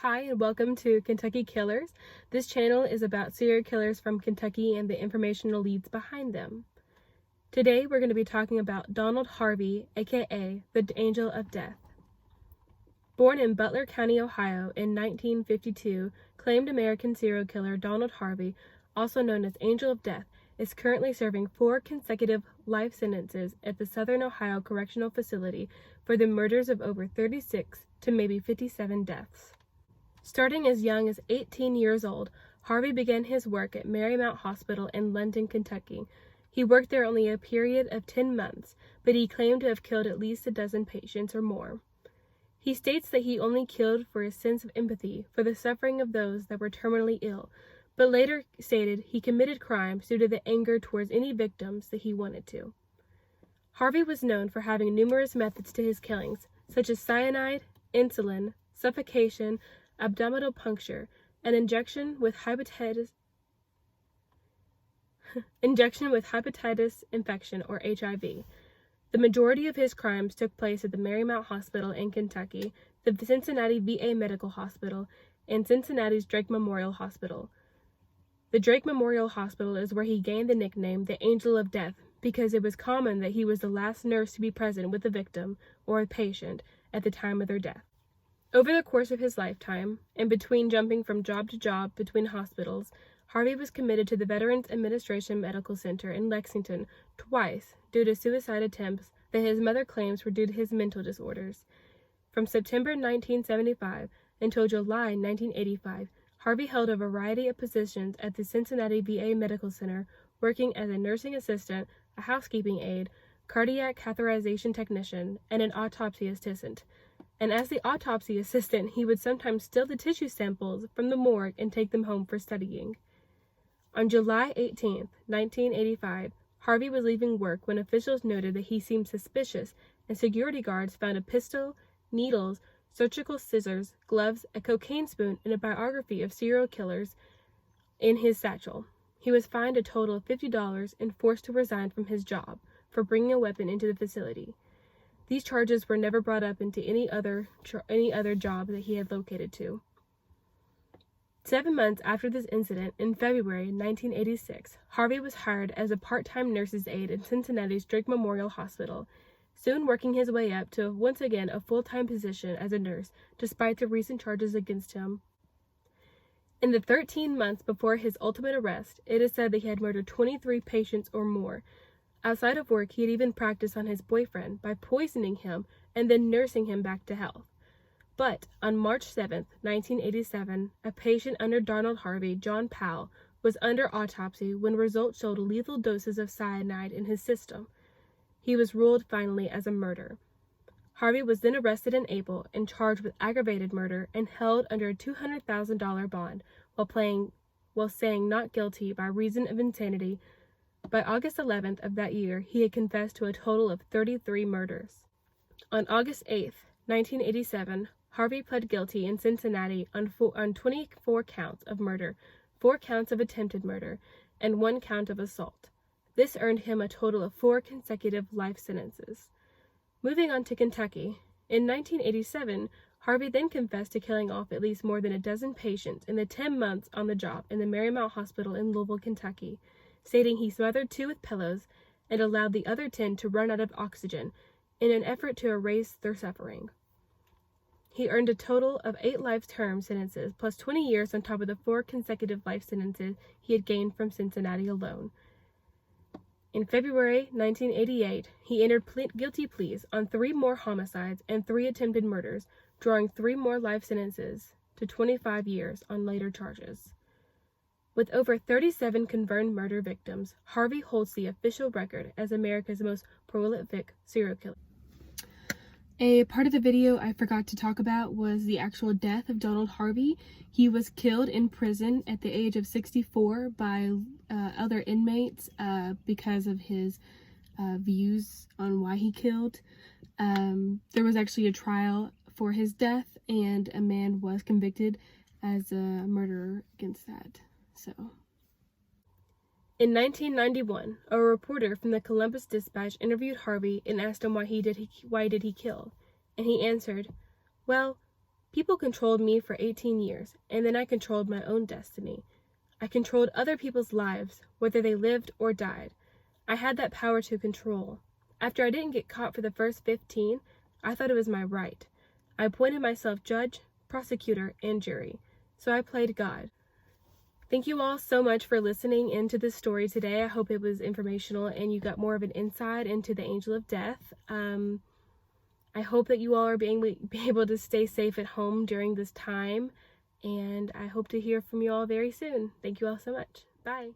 Hi and welcome to Kentucky Killers. This channel is about serial killers from Kentucky and the informational leads behind them. Today we're going to be talking about Donald Harvey, aka the Angel of Death. Born in Butler County, Ohio in 1952, claimed American serial killer Donald Harvey, also known as Angel of Death, is currently serving 4 consecutive life sentences at the Southern Ohio Correctional Facility for the murders of over 36 to maybe 57 deaths. Starting as young as 18 years old, Harvey began his work at Marymount Hospital in London, Kentucky. He worked there only a period of 10 months, but he claimed to have killed at least a dozen patients or more. He states that he only killed for a sense of empathy for the suffering of those that were terminally ill, but later stated he committed crimes due to the anger towards any victims that he wanted to. Harvey was known for having numerous methods to his killings, such as cyanide, insulin, suffocation, abdominal puncture, and injection with hepatitis infection or HIV. The majority of his crimes took place at the Marymount Hospital in Kentucky, the Cincinnati VA Medical Hospital, and Cincinnati's Drake Memorial Hospital. The Drake Memorial Hospital is where he gained the nickname the Angel of Death because it was common that he was the last nurse to be present with the victim or a patient at the time of their death. Over the course of his lifetime, and between jumping from job to job between hospitals, Harvey was committed to the Veterans Administration Medical Center in Lexington twice due to suicide attempts that his mother claims were due to his mental disorders. From September 1975 until July 1985, Harvey held a variety of positions at the Cincinnati VA Medical Center, working as a nursing assistant, a housekeeping aide, cardiac catheterization technician, and an autopsy assistant. And as the autopsy assistant, he would sometimes steal the tissue samples from the morgue and take them home for studying. On July 18, 1985, Harvey was leaving work when officials noted that he seemed suspicious, and security guards found a pistol, needles, surgical scissors, gloves, a cocaine spoon, and a biography of serial killers in his satchel. He was fined a total of $50 and forced to resign from his job for bringing a weapon into the facility. These charges were never brought up into any other job that he had located to. 7 months after this incident, in February 1986, Harvey was hired as a part-time nurse's aide in Cincinnati's Drake Memorial Hospital, soon working his way up to once again a full-time position as a nurse, despite the recent charges against him. In the 13 months before his ultimate arrest, it is said that he had murdered 23 patients or more. Outside of work, he had even practiced on his boyfriend by poisoning him and then nursing him back to health. But on March 7, 1987, a patient under Donald Harvey, John Powell, was under autopsy when results showed lethal doses of cyanide in his system. He was ruled finally as a murder. Harvey was then arrested in April and charged with aggravated murder and held under a $200,000 bond while saying not guilty by reason of insanity. By August 11th of that year, he had confessed to a total of 33 murders. On August 8th, 1987, Harvey pled guilty in Cincinnati on 24 counts of murder, 4 counts of attempted murder, and 1 count of assault. This earned him a total of 4 consecutive life sentences. Moving on to Kentucky, in 1987, Harvey then confessed to killing off at least more than a dozen patients in the 10 months on the job in the Marymount Hospital in Louisville, Kentucky, stating he smothered 2 with pillows and allowed the other 10 to run out of oxygen in an effort to erase their suffering. He earned a total of 8 life term sentences plus 20 years on top of the 4 consecutive life sentences he had gained from Cincinnati alone. In February 1988, he entered guilty pleas on 3 more homicides and 3 attempted murders, drawing 3 more life sentences to 25 years on later charges. With over 37 confirmed murder victims, Harvey holds the official record as America's most prolific serial killer. A part of the video I forgot to talk about was the actual death of Donald Harvey. He was killed in prison at the age of 64 by other inmates because of his views on why he killed. There was actually a trial for his death, and a man was convicted as a murderer against that. In 1991, a reporter from the Columbus Dispatch interviewed Harvey and asked him why did he kill, and he answered, "Well, People controlled me for 18 years, and then I controlled my own destiny. I controlled other people's lives, whether they lived or died. I had that power to control. After I didn't get caught for the first 15, I thought it was my right. I appointed myself judge, prosecutor, and jury. So I played God. Thank you all so much for listening into this story today. I hope it was informational and you got more of an insight into the angel of death. I hope that you all are being able to stay safe at home during this time, and I hope to hear from you all very soon. Thank you all so much. Bye.